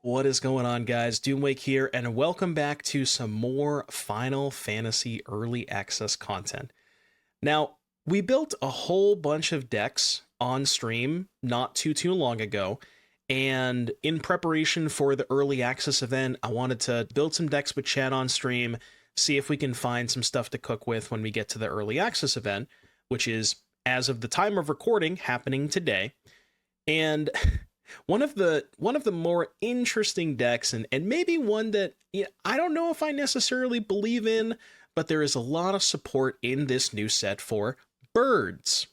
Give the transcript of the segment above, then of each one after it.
What is going on, guys? Doomwake here, and welcome back to some more Final Fantasy Early Access content. Now, we built a whole bunch of decks on stream not too long ago, and in preparation for the Early Access event, I wanted to build some decks with chat on stream, see if we can find some stuff to cook with when we get to the Early Access event, which is, as of the time of recording, happening today. And one of the more interesting decks, and maybe one that I don't know if I necessarily believe in, but there is a lot of support in this new set for birds.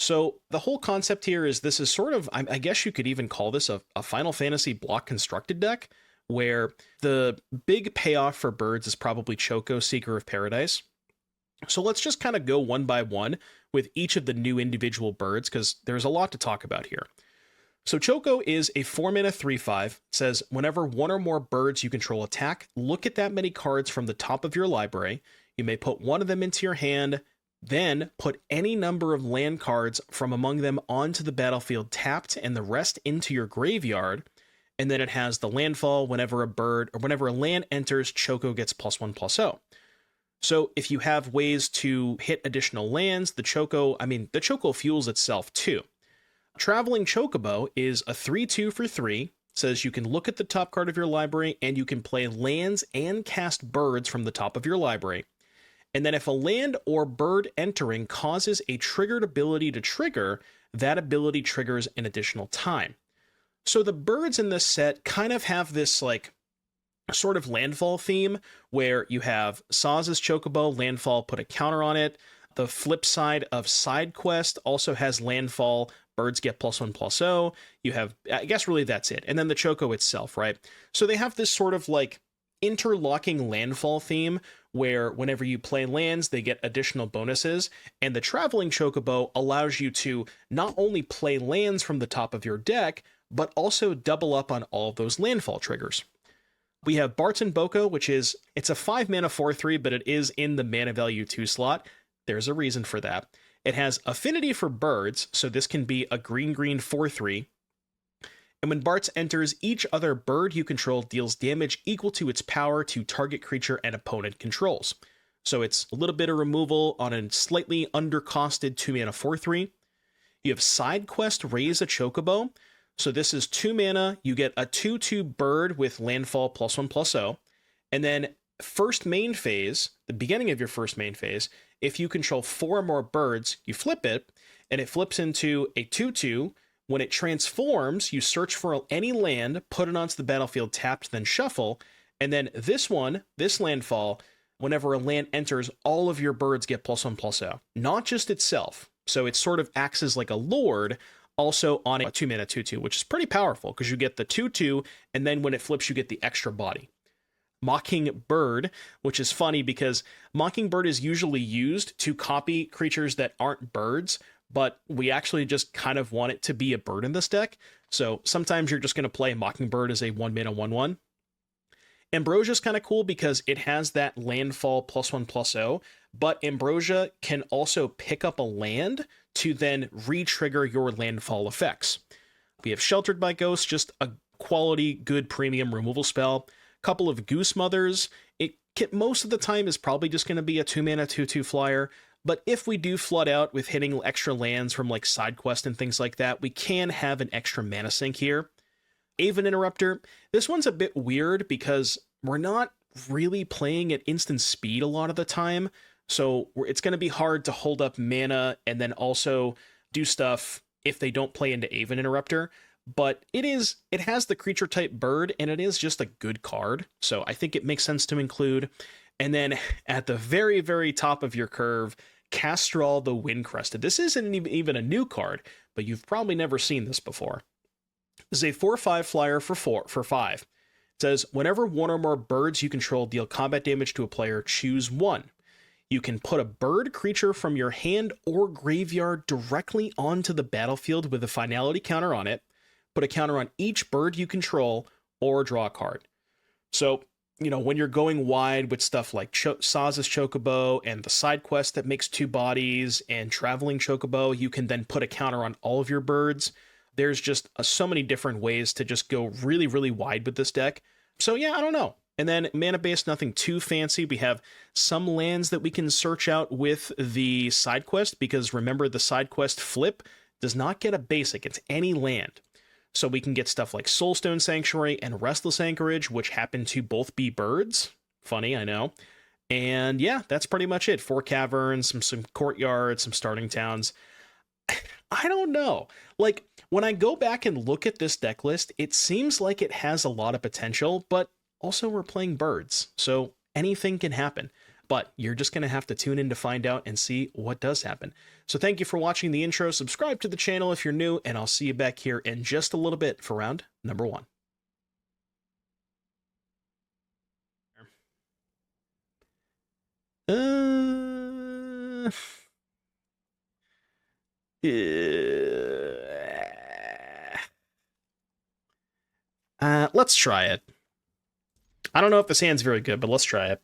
So the whole concept here is this is sort of, I guess you could even call this a Final Fantasy block constructed deck, where the big payoff for birds is probably Choco, Seeker of Paradise. So let's just kind of go one by one with each of the new individual birds, because there's a lot to talk about here. So Choco is a 4-mana 3/5. It says, whenever one or more birds you control attack, look at that many cards from the top of your library. You may put one of them into your hand, then put any number of land cards from among them onto the battlefield tapped and the rest into your graveyard. And then it has the landfall. Whenever a bird or whenever a land enters, Choco gets +1/+0. So if you have ways to hit additional lands, the Choco fuels itself too. Traveling Chocobo is a 3/2 for 3. Says you can look at the top card of your library and you can play lands and cast birds from the top of your library. And then if a land or bird entering causes a triggered ability to trigger, that ability triggers an additional time. So the birds in this set kind of have this like sort of landfall theme where you have Sazh's Chocobo, landfall, put a counter on it. The flip side of Sidequest also has landfall, birds get +1/+0. You have, I guess really that's it. And then the Choco itself, right? So they have this sort of like interlocking landfall theme where whenever you play lands, they get additional bonuses. And the Traveling Chocobo allows you to not only play lands from the top of your deck, but also double up on all of those landfall triggers. We have Bartz and Boko, which is, it's a 5-mana 4/3, but it is in the mana value 2 slot. There's a reason for that. It has affinity for birds, so this can be a green 4/3. And when Bartz enters, each other bird you control deals damage equal to its power to target creature and opponent controls. So it's a little bit of removal on a slightly undercosted 2-mana 4/3. You have Sidequest Raise a Chocobo. So this is 2 mana, you get a 2/2 bird with landfall +1/+0. And then first main phase, the beginning of your first main phase, if you control 4 or more birds, you flip it, and it flips into a 2/2. When it transforms, you search for any land, put it onto the battlefield tapped, then shuffle, and then this landfall, whenever a land enters, all of your birds get +1/+0. Not just itself, so it sort of acts as like a lord, also on a 2-mana 2/2, which is pretty powerful, because you get the 2/2, and then when it flips, you get the extra body. Mockingbird, which is funny because Mockingbird is usually used to copy creatures that aren't birds, but we actually just kind of want it to be a bird in this deck. So sometimes you're just going to play Mockingbird as a 1-mana 1/1. Ambrosia is kind of cool because it has that landfall +1/+0, but Ambrosia can also pick up a land to then re-trigger your landfall effects. We have Sheltered by Ghosts, just a quality, good premium removal spell. Couple of Goose Mothers. Most of the time is probably just going to be a 2-mana 2/2 flyer, but if we do flood out with hitting extra lands from like Sidequest and things like that, we can have an extra mana sink here. Aven Interrupter. This one's a bit weird because we're not really playing at instant speed a lot of the time, so it's going to be hard to hold up mana and then also do stuff if they don't play into Aven Interrupter. But it has the creature type bird, and it is just a good card, so I think it makes sense to include. And then at the very, very top of your curve, Kastral the Windcrested. This isn't even a new card, but you've probably never seen this before. This is a 4/5 flyer for 5. It says, whenever one or more birds you control deal combat damage to a player, choose one. You can put a bird creature from your hand or graveyard directly onto the battlefield with a finality counter on it. Put a counter on each bird you control, or draw a card. So, when you're going wide with stuff like Sazh's Chocobo and the Sidequest that makes 2 bodies and Traveling Chocobo, you can then put a counter on all of your birds. there's just so many different ways to just go really, really wide with this deck. So yeah, I don't know. And then mana base, nothing too fancy. We have some lands that we can search out with the side quest, because remember, the side quest flip does not get a basic, it's any land. So we can get stuff like Soulstone Sanctuary and Restless Anchorage, which happen to both be birds. Funny, I know. And yeah, that's pretty much it. 4 caverns, some courtyards, some starting towns. I don't know. Like, when I go back and look at this deck list, it seems like it has a lot of potential, but also we're playing birds, so anything can happen. But you're just going to have to tune in to find out and see what does happen. So thank you for watching the intro. Subscribe to the channel if you're new, and I'll see you back here in just a little bit for round number 1. Let's try it. I don't know if this hand's very good, but let's try it.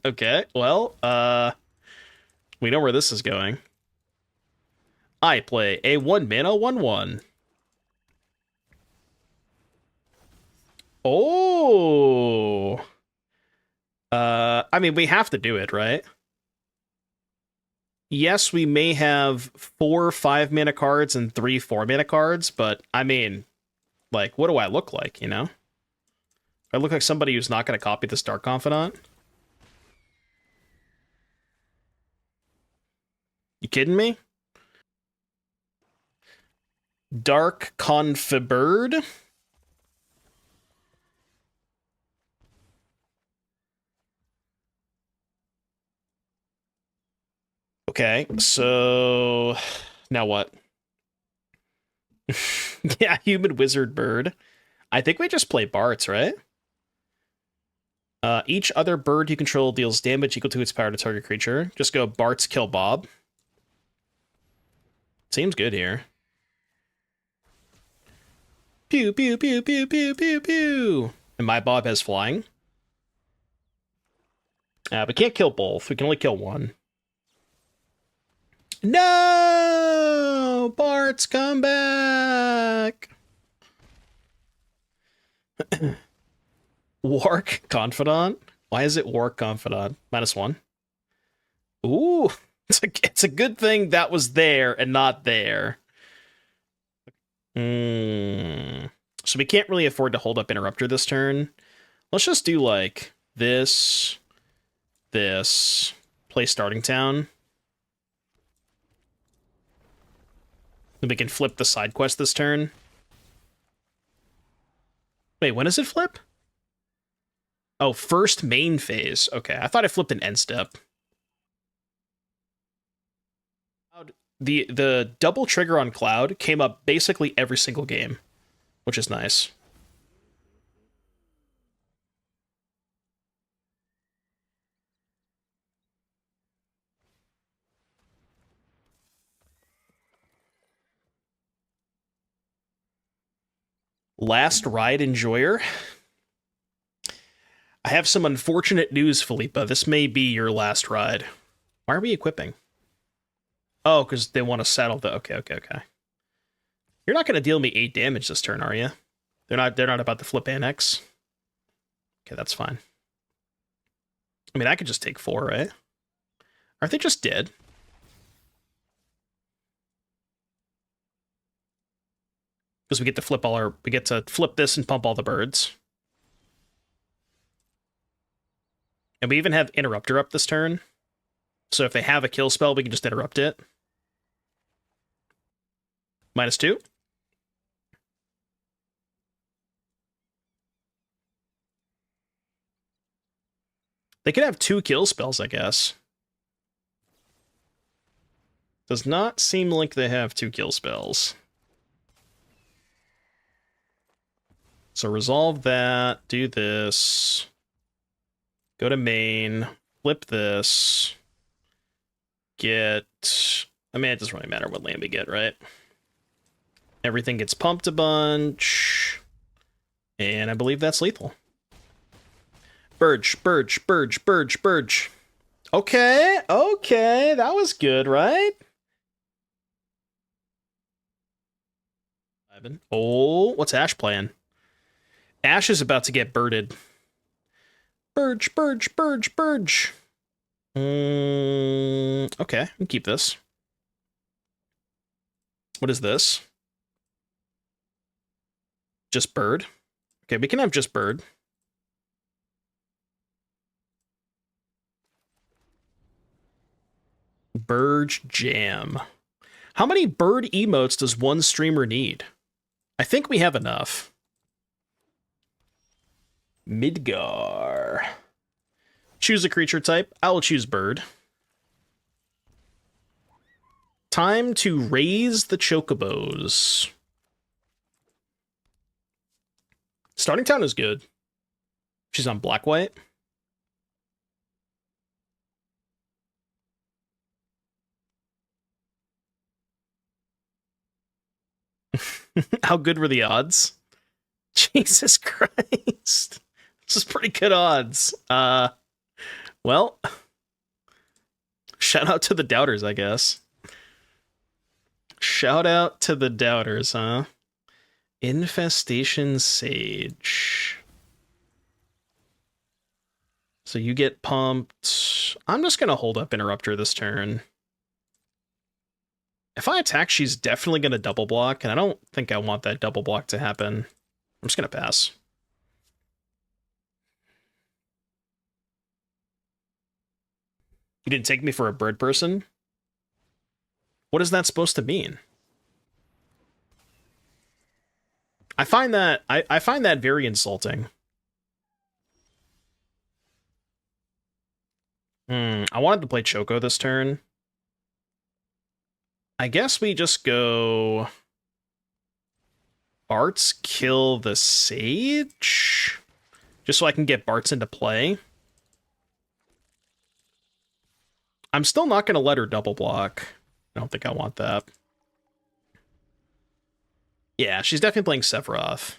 Okay, well, we know where this is going. I play a 1-mana 1/1. Oh! I mean, we have to do it, right? Yes, we may have 4 5-mana cards and 3 4-mana cards, but I mean, like, what do I look like, you know? I look like somebody who's not going to copy this Dark Confidant. You kidding me? Dark Confibird. Okay, so now what? Yeah, human wizard bird. I think we just play Bartz, right? Each other bird you control deals damage equal to its power to target creature. Just go Bartz, kill Bob. Seems good here. Pew, pew, pew, pew, pew, pew, pew. And my Bob has flying. We can't kill both. We can only kill one. No! Bartz, come back! Wark Confidant? Why is it Wark Confidant? -1. Ooh, it's a good thing that was there and not there. So we can't really afford to hold up Interrupter this turn. Let's just do like this, play Starting Town. Then we can flip the side quest this turn. Wait, when does it flip? Oh, first main phase. Okay, I thought I flipped an end step. The double trigger on Cloud came up basically every single game, which is nice. Last ride enjoyer. I have some unfortunate news, Philippa. This may be your last ride. Why are we equipping? Oh, because they want to settle the... Okay. You're not going to deal me 8 damage this turn, are you? They're not about to flip Annex. Okay, that's fine. I mean, I could just take 4, right? Aren't they just dead? Because we get to flip this and pump all the birds. And we even have Interrupter up this turn. So if they have a kill spell, we can just interrupt it. -2. They could have 2 kill spells, I guess. Does not seem like they have 2 kill spells. So resolve that, do this, go to main, flip this, get... I mean, it doesn't really matter what land we get, right? Everything gets pumped a bunch, and I believe that's lethal. Burge. Okay, that was good, right? Oh, what's Ash playing? Ash is about to get birded. Burge, burge, burge, burge. Okay, we'll keep this. What is this? Just bird? Okay, we can have just bird. Burge Jam. How many bird emotes does one streamer need? I think we have enough. Midgar. Choose a creature type. I will choose bird. Time to raise the chocobos. Starting town is good. She's on black-white. How good were the odds? Jesus Christ. This is pretty good odds. Well, shout out to the doubters, I guess. Shout out to the doubters, huh? Infestation Sage. So you get pumped. I'm just going to hold up Interrupter this turn. If I attack, she's definitely going to double block, and I don't think I want that double block to happen. I'm just going to pass. You didn't take me for a bird person? What is that supposed to mean? I find that I find that very insulting. I wanted to play Choco this turn. I guess we just go Bartz, kill the Sage, just so I can get Bartz into play. I'm still not going to let her double block. I don't think I want that. Yeah, she's definitely playing Sephiroth.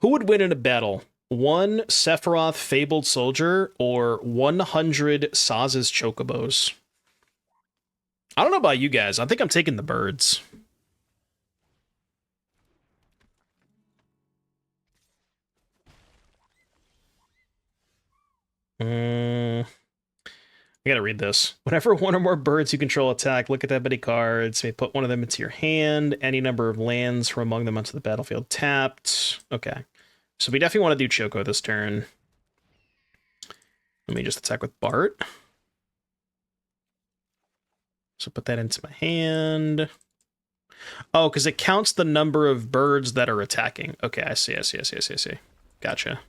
Who would win in a battle? 1 Sephiroth Fabled Soldier or 100 Sazh's Chocobos? I don't know about you guys. I think I'm taking the birds. I gotta read this. Whenever one or more birds you control attack, look at that many cards. You may put one of them into your hand. Any number of lands from among them onto the battlefield tapped. Okay. So we definitely want to do Choco this turn. Let me just attack with Bart. So put that into my hand. Oh, because it counts the number of birds that are attacking. Okay, I see. Gotcha.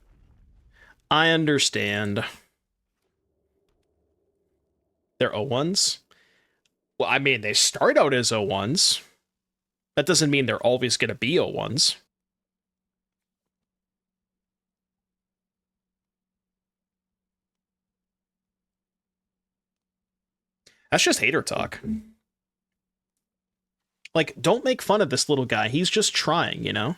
I understand. They're O1s? Well, I mean, they start out as O1s. That doesn't mean they're always going to be O1s. That's just hater talk. Like, don't make fun of this little guy. He's just trying, you know?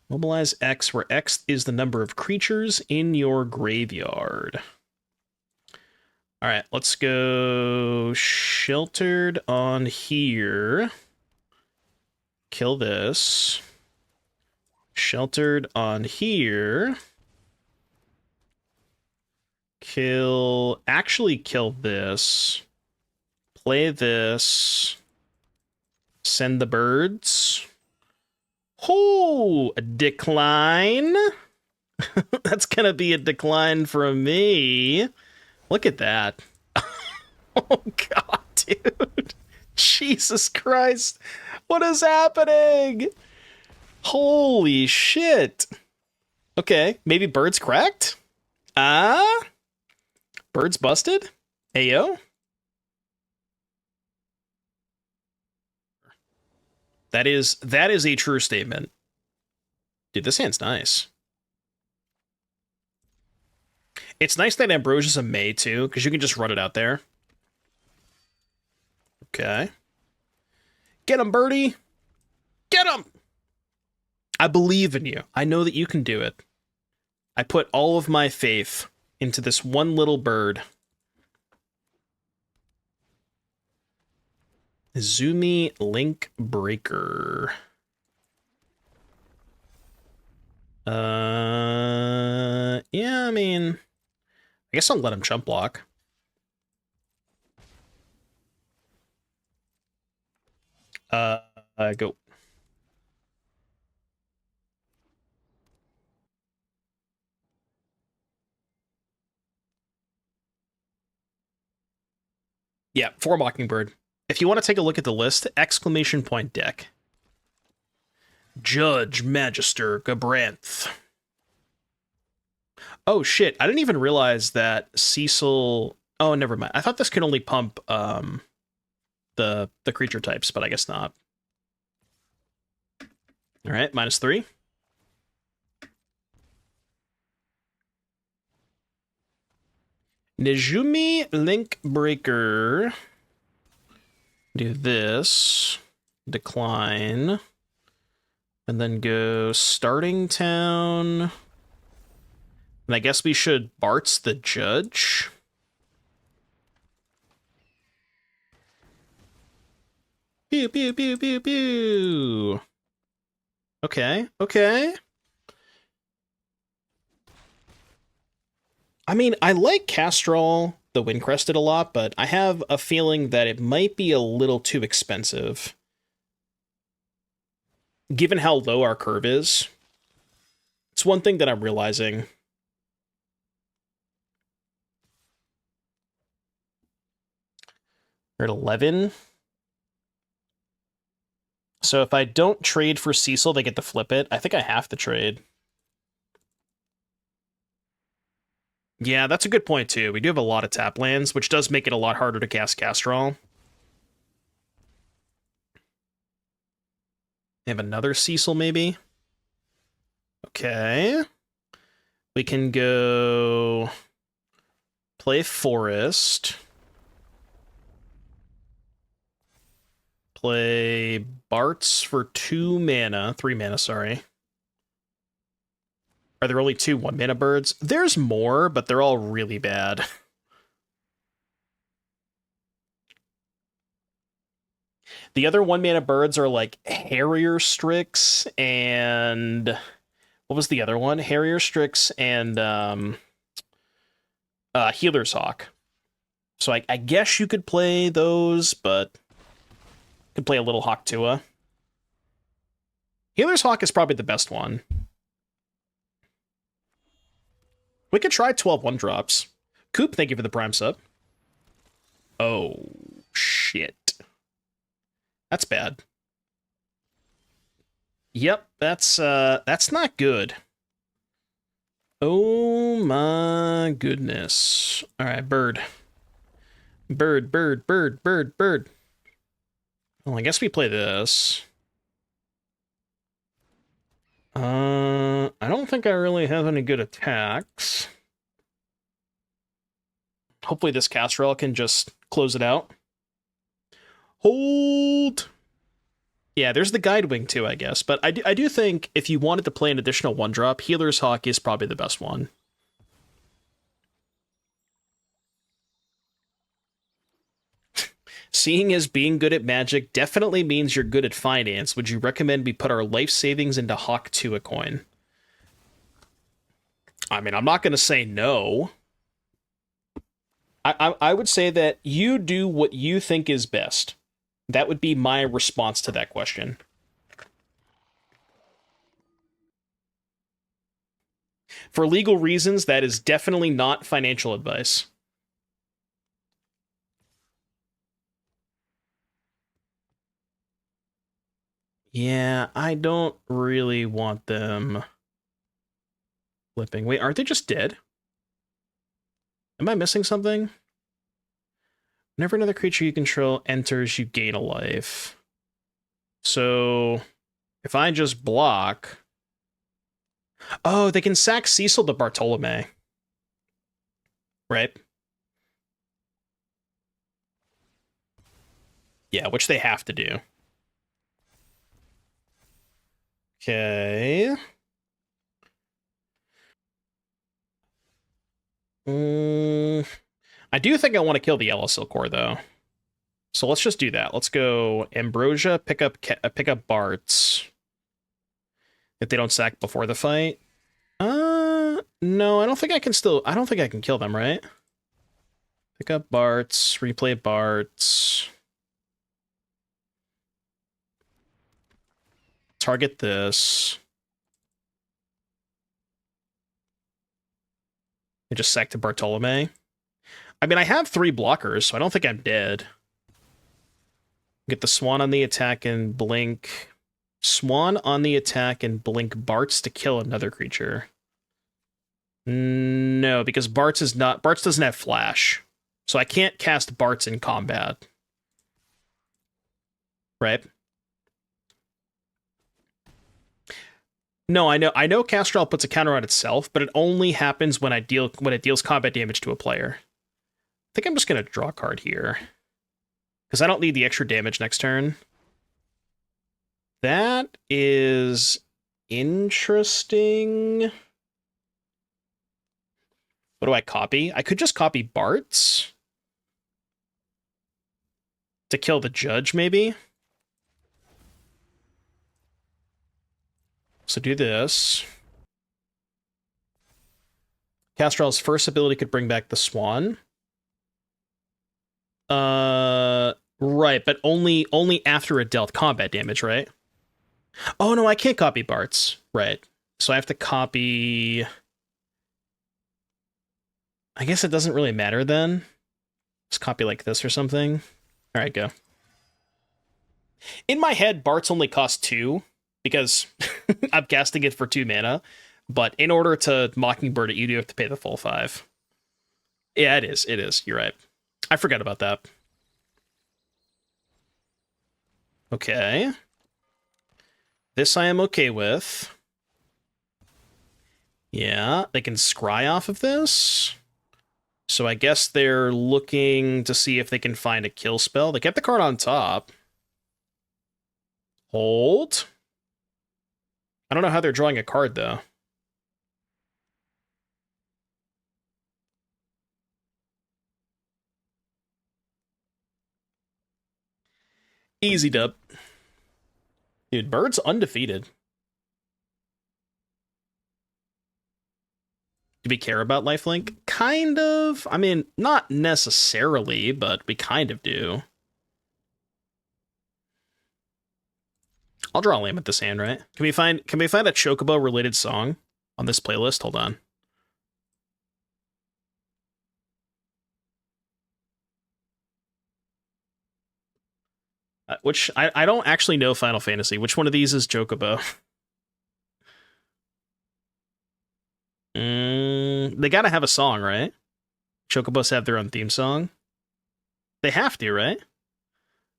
Mobilize X, where X is the number of creatures in your graveyard. All right, let's go Sheltered on here. Kill this. Sheltered on here. Actually kill this. Play this. Send the birds. Oh, a decline. That's gonna be a decline from me. Look at that. Oh god, dude. Jesus Christ. What is happening? Holy shit. Okay, maybe bird's cracked? Bird's busted? Ayo? That is a true statement. Dude, this hand's nice. It's nice that Ambrosia's a May, too, because you can just run it out there. Okay. Get him, Birdie! Get him! I believe in you. I know that you can do it. I put all of my faith into this one little bird. Izumi Link Breaker. Yeah, I mean, I guess I'll let him chump block. Go. Yeah, 4 Mockingbird. If you want to take a look at the list, exclamation point deck. Judge Magister Gabranth. Oh shit, I didn't even realize that Cecil... Oh, never mind. I thought this could only pump the creature types, but I guess not. Alright, -3. Nezumi Link Breaker. Do this. Decline. And then go starting town. And I guess we should Bartz the Judge. Pew, pew, pew, pew, pew. Okay, okay. I mean, I like Kastral, the Windcrested, a lot, but I have a feeling that it might be a little too expensive. Given how low our curve is. It's one thing that I'm realizing. We're at 11. So if I don't trade for Cecil, they get to flip it. I think I have to trade. Yeah, that's a good point, too. We do have a lot of tap lands, which does make it a lot harder to cast Kastral. They have another Cecil, maybe? Okay. We can go... play Forest. Play Bartz for 2 mana. 3 mana, sorry. Are there only 2 1-mana birds? There's more, but they're all really bad. The other 1-mana birds are like Harrier Strix and... what was the other one? Harrier Strix and Healer's Hawk. So I guess you could play those, but... you could play a little Hawk-Tua. Healer's Hawk is probably the best one. We could try 12 1-drops. Coop, thank you for the Prime sub. Oh, shit. That's bad. Yep, that's not good. Oh my goodness. All right, bird. Bird, bird, bird, bird, bird. Well, I guess we play this. I don't think I really have any good attacks. Hopefully this Kastral can just close it out. Hold! Yeah, there's the Guidewing too, I guess. But I do think if you wanted to play an additional 1-drop, Healer's Hawk is probably the best one. Seeing as being good at Magic definitely means you're good at finance, would you recommend we put our life savings into Hawk-Tua coin? I mean, I'm not going to say no. I would say that you do what you think is best. That would be my response to that question. For legal reasons, that is definitely not financial advice. Yeah, I don't really want them flipping. Wait, aren't they just dead? Am I missing something? Whenever another creature you control enters, you gain a life. So, if I just block... oh, they can sack Cecil to Bartolome. Right? Yeah, which they have to do. Okay. I do think I want to kill the Yellow Silk Core, though. So let's just do that. Let's go Ambrosia, pick up Bartz. If they don't sack before the fight. No, I don't think I can kill them, right? Pick up Bartz, replay Bartz. Target this. And just sack to Bartolome. I mean, I have 3 blockers, so I don't think I'm dead. Get the Swan on the attack and blink. Swan on the attack and blink Bartz to kill another creature. No, because Bartz doesn't have flash. So I can't cast Bartz in combat. Right? No, I know Kastral puts a counter on itself, but it only happens when it deals combat damage to a player. I think I'm just gonna draw a card here. Because I don't need the extra damage next turn. That is interesting. What do I copy? I could just copy Bartz to kill the judge, maybe. So do this. Kastral's first ability could bring back the Swan. Right, but only after it dealt combat damage, right? Oh no, I can't copy Bartz. Right. So I have to copy... I guess it doesn't really matter then. Just copy like this or something. Alright, go. In my head, Bartz only costs 2, because I'm casting it for 2 mana. But in order to Mockingbird it, you do have to pay the full 5. Yeah, it is. You're right. I forgot about that. Okay. This I am okay with. Yeah, they can scry off of this. So I guess they're looking to see if they can find a kill spell. They kept the card on top. Hold. I don't know how they're drawing a card, though. Easy dub. Dude, Bird's undefeated. Do we care about lifelink? Kind of. I mean, not necessarily, but we kind of do. I'll draw a lamb at this hand, right? Can we find a Chocobo related song on this playlist? Hold on. Which I don't actually know Final Fantasy. Which one of these is Chocobo? They gotta have a song, right? Chocobos have their own theme song. They have to, right?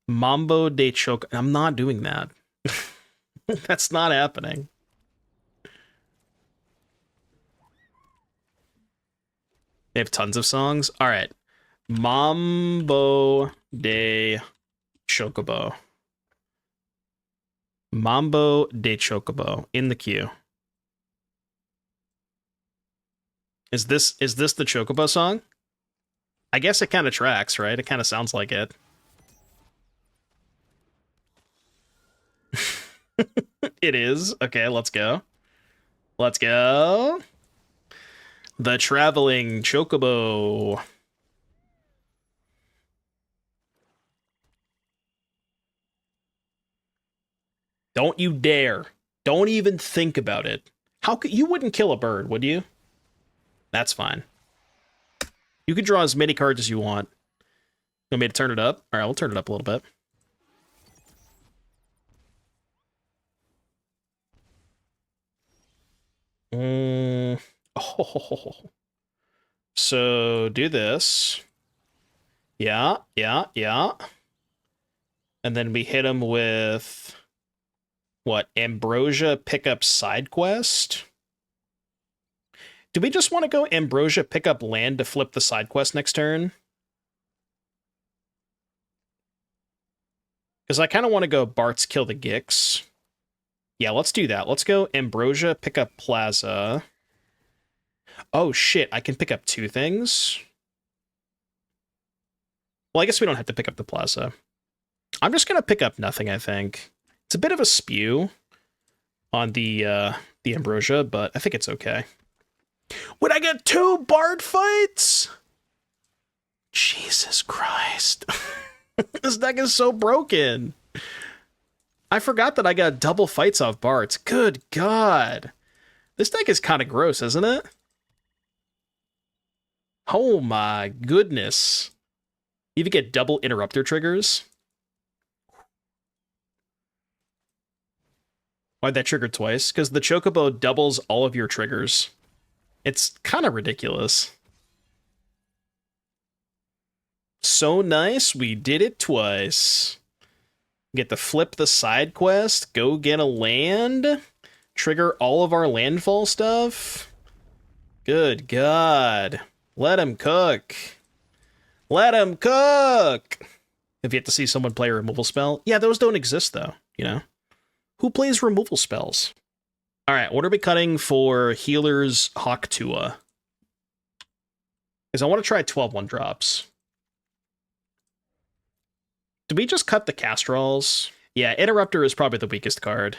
Mambo de Choco. I'm not doing that. That's not happening. They have tons of songs. All right. Mambo de Chocobo. Mambo de Chocobo in the queue. Is this the Chocobo song? I guess it kind of tracks, right? It kind of sounds like it. It is. Okay, let's go. Let's go. The Traveling Chocobo. Don't you dare. Don't even think about it. How could you wouldn't kill a bird, would you? That's fine. You can draw as many cards as you want. You want me to turn it up? All right, we'll turn it up a little bit. Oh. So do this. Yeah. And then we hit him with what? Ambrosia pick up Sidequest? Do we just want to go Ambrosia pick up land to flip the Sidequest next turn? Because I kind of want to go Bartz kill the Gix. Yeah, let's do that. Let's go Ambrosia pick up Plaza. Oh shit, I can pick up 2 things? Well, I guess we don't have to pick up the Plaza. I'm just going to pick up nothing, I think. It's a bit of a spew on the Ambrosia, but I think it's okay. Would I get 2 Bard fights? Jesus Christ. This deck is so broken. I forgot that I got double fights off Bartz. Good God. This deck is kind of gross, isn't it? Oh my goodness. You even get double interrupter triggers. Why'd that trigger twice? Because the Chocobo doubles all of your triggers. It's kind of ridiculous. So nice, we did it twice. Get to flip the side quest, go get a land, trigger all of our landfall stuff. Good God. Let him cook. Let him cook! Have you yet to see someone play a removal spell? Yeah, those don't exist, though, you know? Who plays removal spells? All right, what are we cutting for Healer's Hawktua? Because I want to try 12 1-drops. Did we just cut the Kastrals? Yeah, Interrupter is probably the weakest card.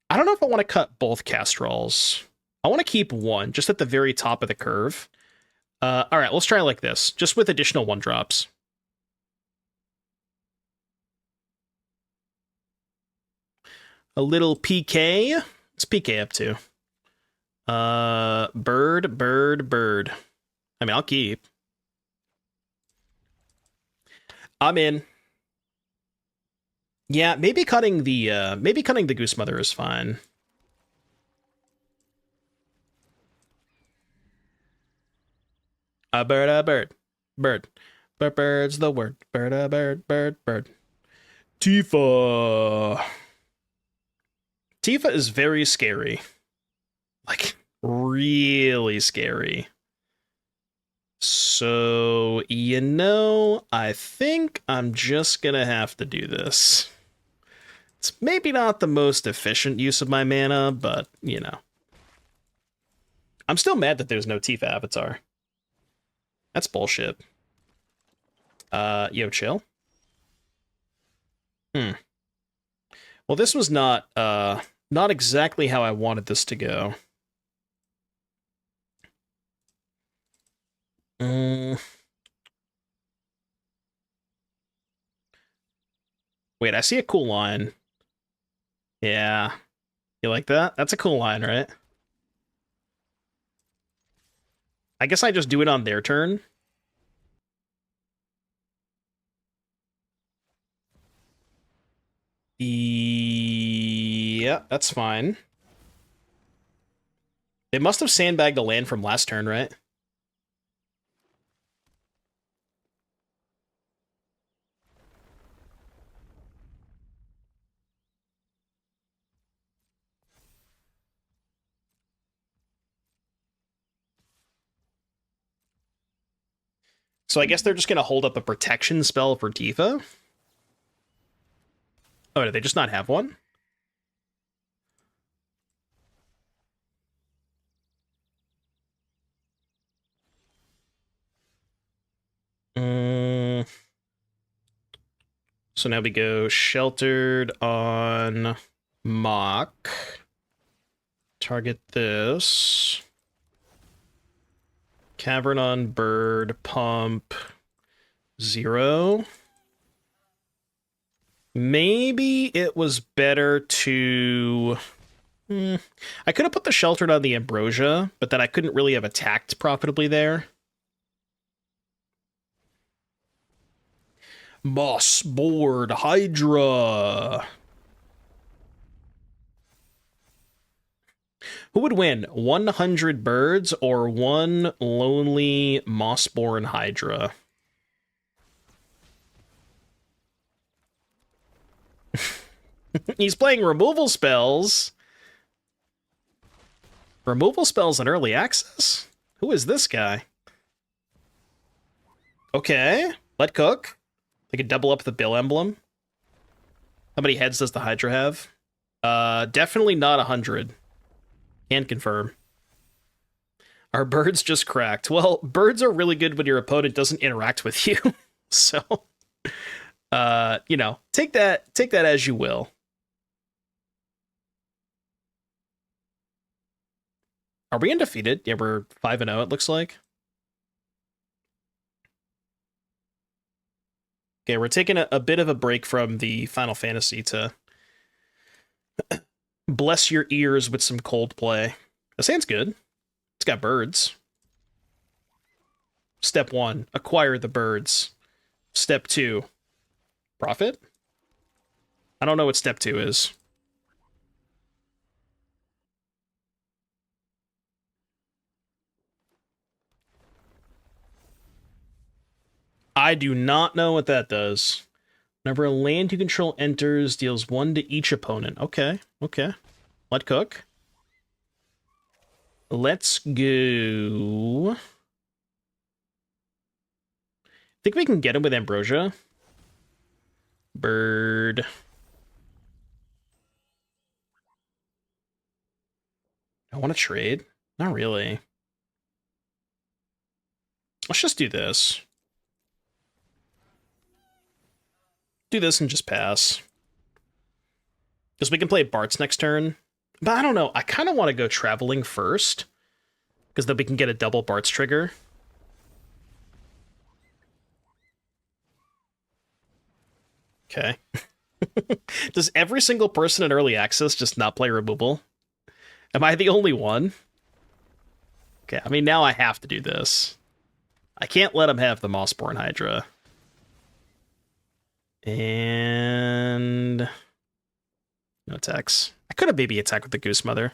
I don't know if I want to cut both Kastrals. I want to keep one, just at the very top of the curve. All right, let's try like this, just with additional 1-drops. A little PK. What's PK up to? Bird. I mean, I'll keep. I'm in. Yeah, maybe cutting the Goose Mother is fine. A bird. Bird's the word. Bird. Tifa. Tifa is very scary. Like, really scary. So, you know, I think I'm just gonna have to do this. It's maybe not the most efficient use of my mana, but, you know. I'm still mad that there's no Tifa avatar. That's bullshit. Yo, chill. Well, this was not exactly how I wanted this to go. Wait, I see a cool line. Yeah. You like that? That's a cool line, right? I guess I just do it on their turn. Yeah, that's fine. They must have sandbagged a land from last turn, right? So I guess they're just going to hold up a protection spell for Tifa? Oh, did they just not have one? So now we go Sheltered on Mock. Target this. Cavern on Bird, Pump, 0. Maybe it was better to... I could have put the Sheltered on the Ambrosia, but then I couldn't really have attacked profitably there. Moss Board Hydra. Who would win, 100 birds or one lonely Mossborn Hydra? He's playing removal spells. Removal spells in early access? Who is this guy? Okay, let cook. They could double up the Bill emblem. How many heads does the Hydra have? Definitely not 100. Can confirm. Our birds just cracked. Well, birds are really good when your opponent doesn't interact with you. So, you know, take that as you will. Are we undefeated? Yeah, we're 5-0, it looks like. Okay, we're taking a bit of a break from the Final Fantasy to bless your ears with some Coldplay. That sounds good. It's got birds. Step 1, acquire the birds. Step 2, profit? I don't know what step 2 is. I do not know what that does. Whenever a land you control enters, deals 1 to each opponent. Okay, okay. Let cook. Let's go. Think we can get him with Ambrosia? Bird. I want to trade? Not really. Let's just do this. Do this and just pass. Because we can play Bartz next turn. But I don't know. I kind of want to go Traveling first. Because then we can get a double Bartz trigger. Okay. Does every single person in early access just not play removal? Am I the only one? Okay, I mean, now I have to do this. I can't let him have the Mossborn Hydra. And no attacks. I could have maybe attacked with the Goose Mother.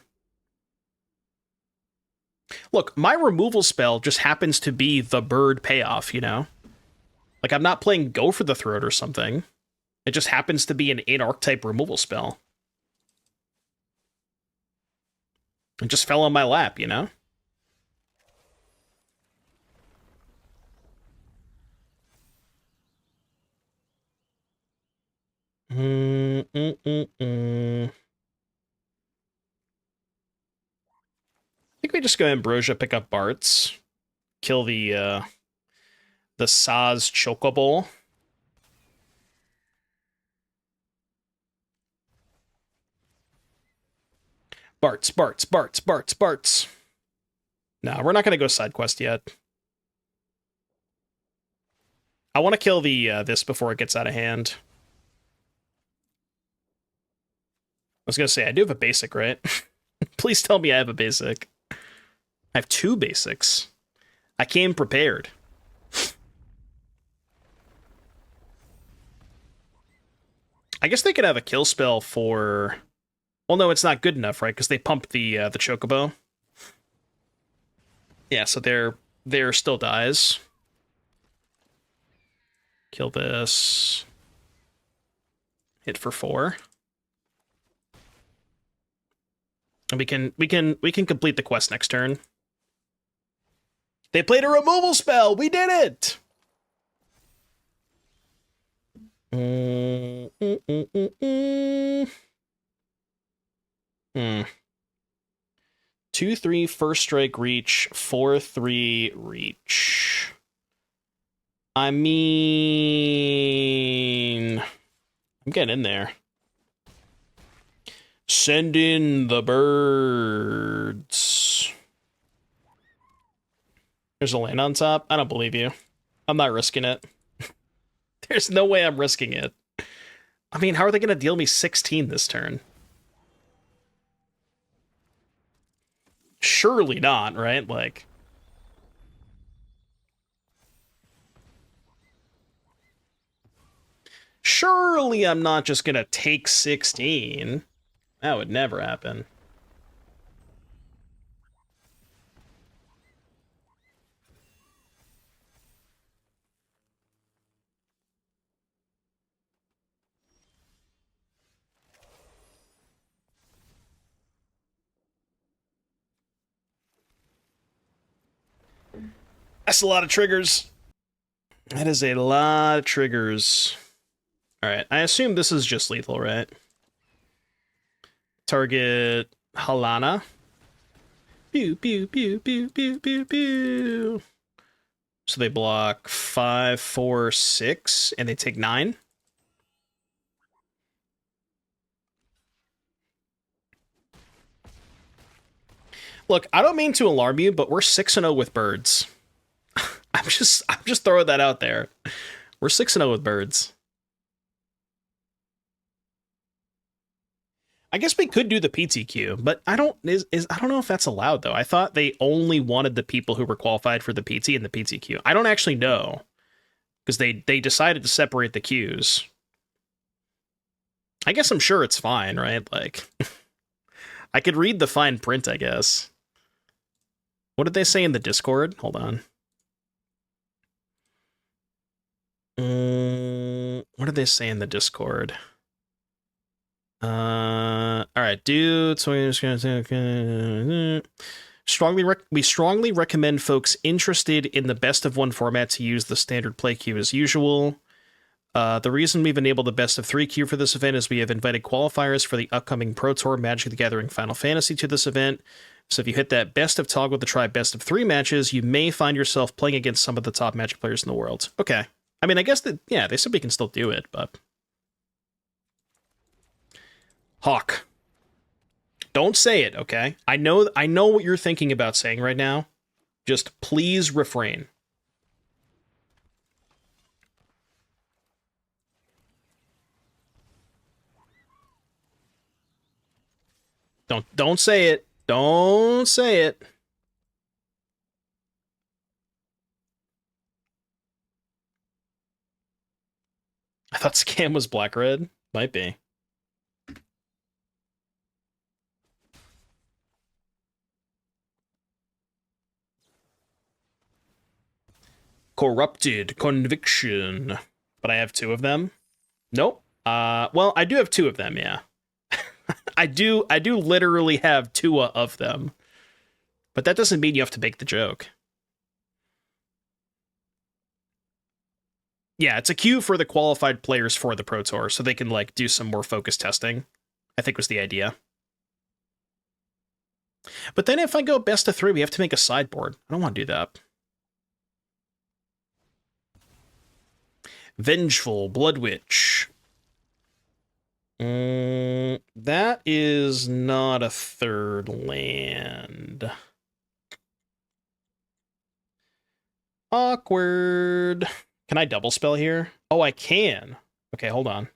Look, my removal spell just happens to be the bird payoff, you know? Like, I'm not playing Go for the Throat or something. It just happens to be an 8-archetype removal spell. It just fell on my lap, you know? I think we just go Ambrosia, pick up Bartz, kill the Sazh Chocobo. Bartz. No, we're not going to go Sidequest yet. I want to kill the this before it gets out of hand. I was going to say, I do have a basic, right? Please tell me I have a basic. I have 2 basics. I came prepared. I guess they could have a kill spell for... Well, no, it's not good enough, right? Because they pumped the Chocobo. Yeah, so there still dies. Kill this. Hit for 4. And we can complete the quest next turn. They played a removal spell. We did it. 2/3 first strike reach, 4/3 reach. I mean, I'm getting in there. Send in the birds. There's a land on top? I don't believe you. I'm not risking it. There's no way I'm risking it. I mean, how are they going to deal me 16 this turn? Surely not, right? Like... Surely I'm not just going to take 16. That would never happen. That's a lot of triggers. That is a lot of triggers. Alright, I assume this is just lethal, right? Target Halana. Pew, pew, pew, pew, pew, pew, pew. So they block 5, 4, 6, and they take 9. Look, I don't mean to alarm you, but we're 6-0 with birds. I'm just throwing that out there. We're 6-0 with birds. I guess we could do the PTQ, but I don't know if that's allowed though. I thought they only wanted the people who were qualified for the PT and the PTQ. I don't actually know because they decided to separate the queues. I guess I'm sure it's fine, right? Like I could read the fine print, I guess. What did they say in the Discord? Hold on. What did they say in the Discord? All right, dude. So we strongly recommend folks interested in the best of 1 format to use the standard play queue as usual. The reason we've enabled the best of 3 queue for this event is we have invited qualifiers for the upcoming Pro Tour Magic the Gathering Final Fantasy to this event. So if you hit that best of toggle to try best of 3 matches, you may find yourself playing against some of the top Magic players in the world. Okay. I mean, I guess that, yeah, they said we can still do it, but... Hawk. Don't say it, okay? I know what you're thinking about saying right now. Just please refrain. Don't say it. Don't say it. I thought Scam was black-red. Might be. Corrupted Conviction. But I have 2 of them. Nope. Well, I do have 2 of them, yeah. I do literally have 2 of them. But that doesn't mean you have to make the joke. Yeah, it's a queue for the qualified players for the Pro Tour, so they can, like, do some more focused testing, I think was the idea. But then if I go best of 3, we have to make a sideboard. I don't want to do that. Vengeful Blood Witch. That is not a 3rd land. Awkward. Can I double spell here? Oh, I can. Okay, hold on.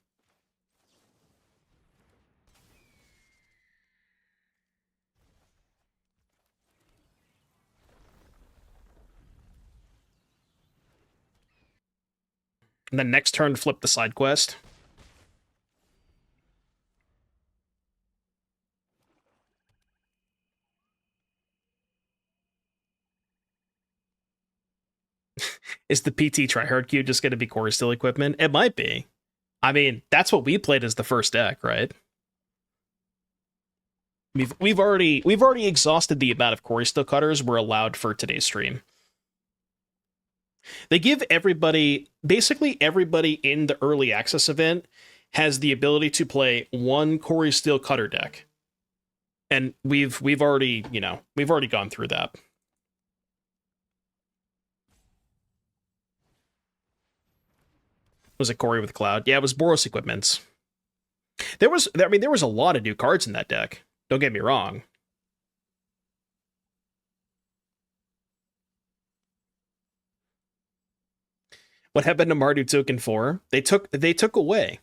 And then next turn, flip the side quest. Is the PT tryhard queue just going to be Core Steel equipment? It might be. I mean, that's what we played as the first deck, right? We've already exhausted the amount of Core Steel cutters we're allowed for today's stream. They give everybody, basically everybody in the early access event has the ability to play 1 Core Steel cutter deck. And we've already, we've already gone through that. Was it Corey with Cloud? Yeah, it was Boros Equipments. There was a lot of new cards in that deck. Don't get me wrong. What happened to Mardu Token 4? They took away.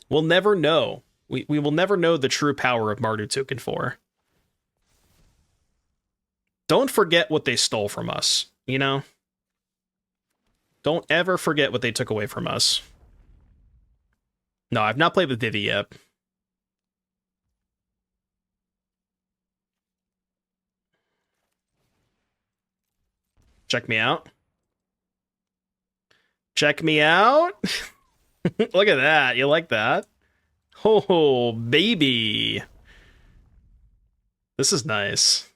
We'll never know. We will never know the true power of Mardu Token 4. Don't forget what they stole from us, Don't ever forget what they took away from us. No, I've not played with Vivi yet. Check me out. Check me out. Look at that. You like that? Oh, baby. This is nice.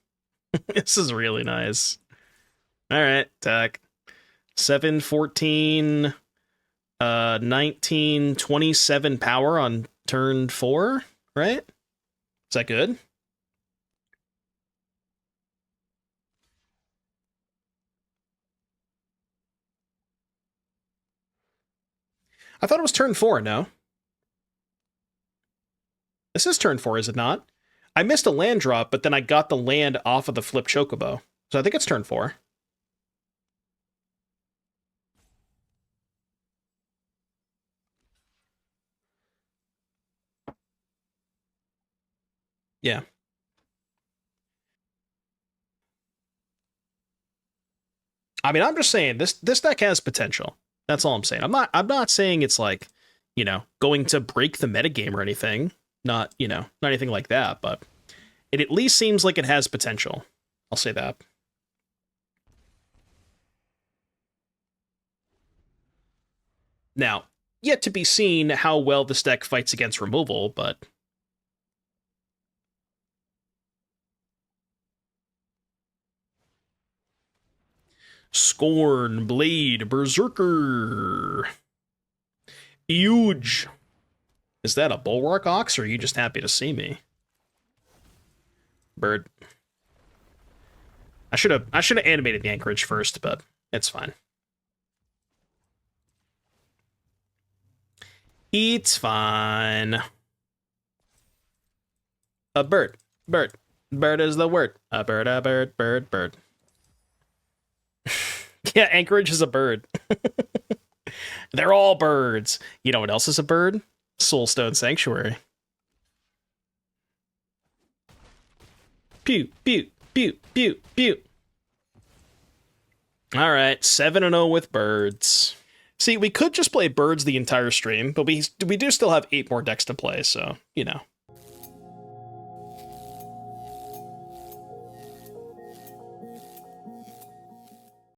This is really nice. All right, attack. 7, 14, 19, 27 power on turn 4, right? Is that good? I thought it was turn 4, no? This is turn 4, is it not? I missed a land drop, but then I got the land off of the flip Chocobo. So I think it's turn 4. Yeah. I mean, I'm just saying this deck has potential. That's all I'm saying. I'm not saying it's like, going to break the metagame or anything. Not anything like that, but it at least seems like it has potential. I'll say that. Now, yet to be seen how well this deck fights against removal, but Scorn, Blade, Berserker. Huge. Is that a Bulwark Ox, or are you just happy to see me? Bird. I should have animated the Anchorage first, but it's fine. It's fine. A bird. Bird. Bird is the word. A bird, bird, bird. Yeah, Anchorage is a bird. They're all birds. You know what else is a bird? Soulstone Sanctuary. Pew, pew, pew, pew, pew. All right, 7-0 with birds. See, we could just play birds the entire stream, but we do still have 8 more decks to play, so,